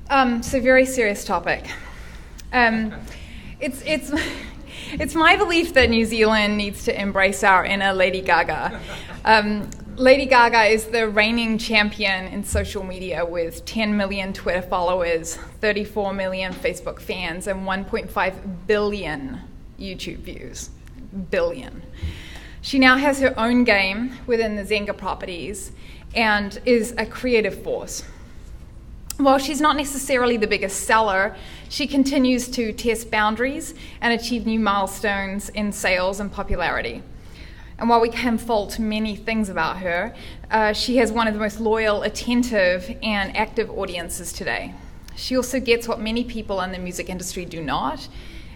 So very serious topic. It's my belief that New Zealand needs to embrace our inner Lady Gaga. Lady Gaga is the reigning champion in social media with 10 million Twitter followers, 34 million Facebook fans, and 1.5 billion YouTube views. Billion. She now has her own game within the Zynga properties and is a creative force. While she's not necessarily the biggest seller, she continues to test boundaries and achieve new milestones in sales and popularity. And while we can fault many things about her, she has one of the most loyal, attentive, and active audiences today. She also gets what many people in the music industry do not,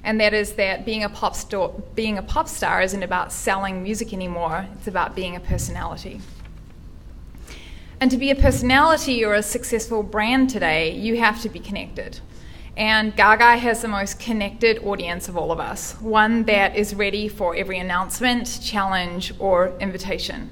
and that is that being a pop star isn't about selling music anymore, it's about being a personality. And to be a personality or a successful brand today, you have to be connected. And Gaga has the most connected audience of all of us, one that is ready for every announcement, challenge, or invitation.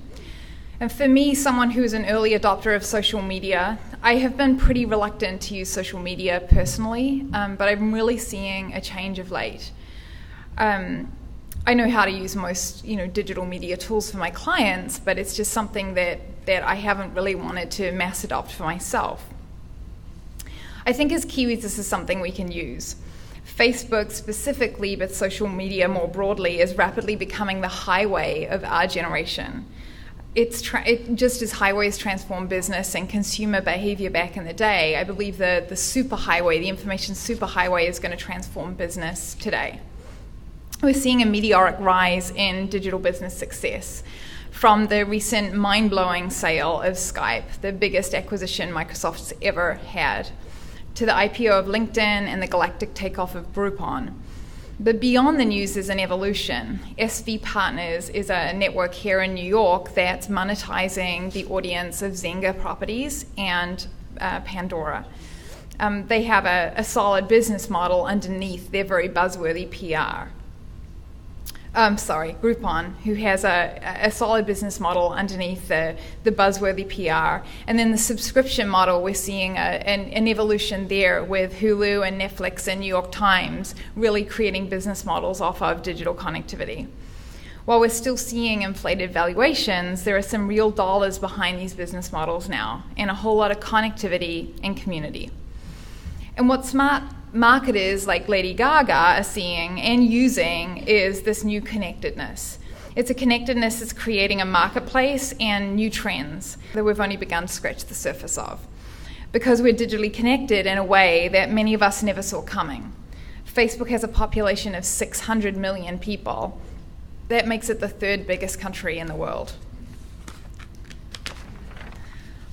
And for me, someone who is an early adopter of social media, I have been pretty reluctant to use social media personally, but I'm really seeing a change of late. I know how to use most digital media tools for my clients, but it's just something that I haven't really wanted to mass adopt for myself. I think as Kiwis, this is something we can use. Facebook specifically, but social media more broadly, is rapidly becoming the highway of our generation. It just as highways transformed business and consumer behavior back in the day, I believe the superhighway, the information superhighway, is going to transform business today. We're seeing a meteoric rise in digital business success, from the recent mind-blowing sale of Skype, the biggest acquisition Microsoft's ever had, to the IPO of LinkedIn and the galactic takeoff of Groupon. But beyond the news is an evolution. SV Partners is a network here in New York that's monetizing the audience of Zynga properties and Pandora. They have a solid business model underneath their very buzzworthy PR. Groupon, who has a solid business model underneath the buzzworthy PR. And then the subscription model, we're seeing an evolution there with Hulu and Netflix and New York Times really creating business models off of digital connectivity. While we're still seeing inflated valuations, there are some real dollars behind these business models now, and a whole lot of connectivity and community. And what smart marketers like Lady Gaga are seeing and using is this new connectedness. It's a connectedness that's creating a marketplace and new trends that we've only begun to scratch the surface of, because we're digitally connected in a way that many of us never saw coming. Facebook has a population of 600 million people. That makes it the third biggest country in the world.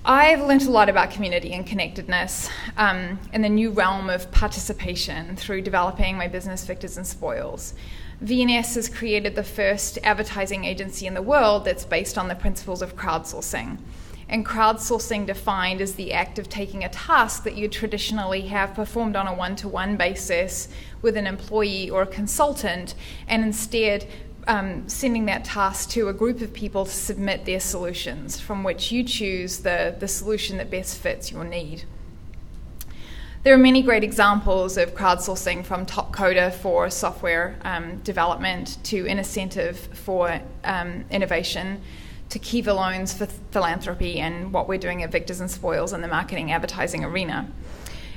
I've learned a lot about community and connectedness in the new realm of participation through developing my business Victors and Spoils. VNS has created the first advertising agency in the world that's based on the principles of crowdsourcing. And crowdsourcing defined as the act of taking a task that you traditionally have performed on a one-to-one basis with an employee or a consultant, and instead sending that task to a group of people to submit their solutions, from which you choose the solution that best fits your need. There are many great examples of crowdsourcing, from Top Coder for software development to Incentive for innovation, to Kiva Loans for philanthropy, and what we're doing at Victors and Spoils in the marketing advertising arena.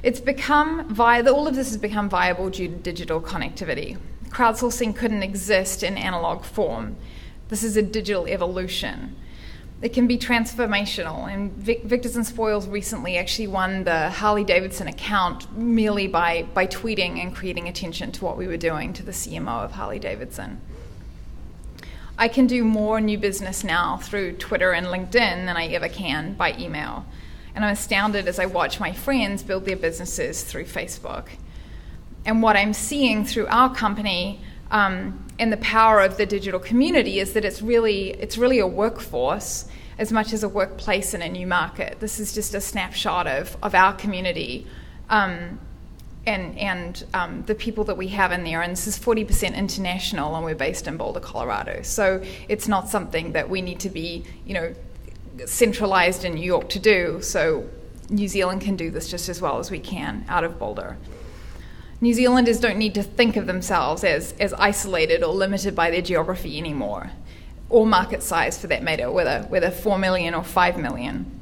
All of this has become viable due to digital connectivity. Crowdsourcing couldn't exist in analog form. This is a digital evolution. It can be transformational, and Victors and Spoils recently actually won the Harley-Davidson account merely by tweeting and creating attention to what we were doing to the CMO of Harley-Davidson. I can do more new business now through Twitter and LinkedIn than I ever can by email, and I'm astounded as I watch my friends build their businesses through Facebook. And what I'm seeing through our company and the power of the digital community is that it's really a workforce as much as a workplace in a new market. This is just a snapshot of our community and the people that we have in there. And this is 40% international, and we're based in Boulder, Colorado. So it's not something that we need to be, centralized in New York to do. So New Zealand can do this just as well as we can out of Boulder. New Zealanders don't need to think of themselves as isolated or limited by their geography anymore, or market size for that matter, whether 4 million or 5 million.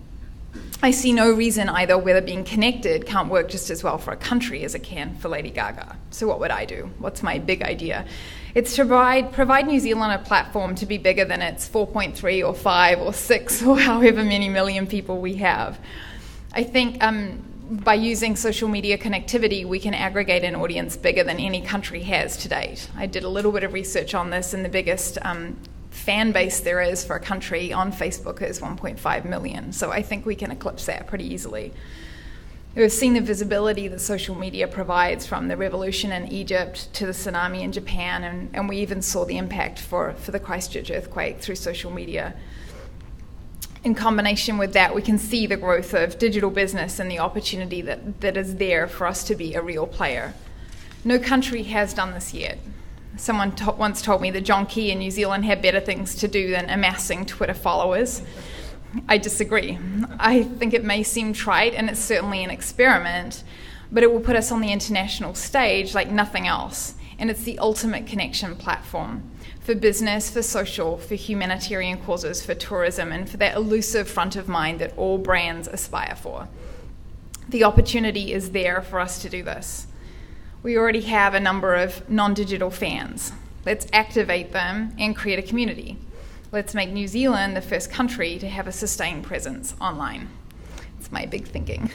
I see no reason either whether being connected can't work just as well for a country as it can for Lady Gaga. So what would I do? What's my big idea? It's to provide New Zealand a platform to be bigger than its 4.3 or 5 or 6 or however many million people we have. I think by using social media connectivity, we can aggregate an audience bigger than any country has to date. I did a little bit of research on this, and the biggest fan base there is for a country on Facebook is 1.5 million. So I think we can eclipse that pretty easily. We've seen the visibility that social media provides, from the revolution in Egypt to the tsunami in Japan, and we even saw the impact for the Christchurch earthquake through social media. In combination with that, we can see the growth of digital business and the opportunity that is there for us to be a real player. No country has done this yet. Someone once told me that John Key in New Zealand had better things to do than amassing Twitter followers. I disagree. I think it may seem trite, and it's certainly an experiment, but it will put us on the international stage like nothing else. And it's the ultimate connection platform for business, for social, for humanitarian causes, for tourism, and for that elusive front of mind that all brands aspire for. The opportunity is there for us to do this. We already have a number of non-digital fans. Let's activate them and create a community. Let's make New Zealand the first country to have a sustained presence online. It's my big thinking.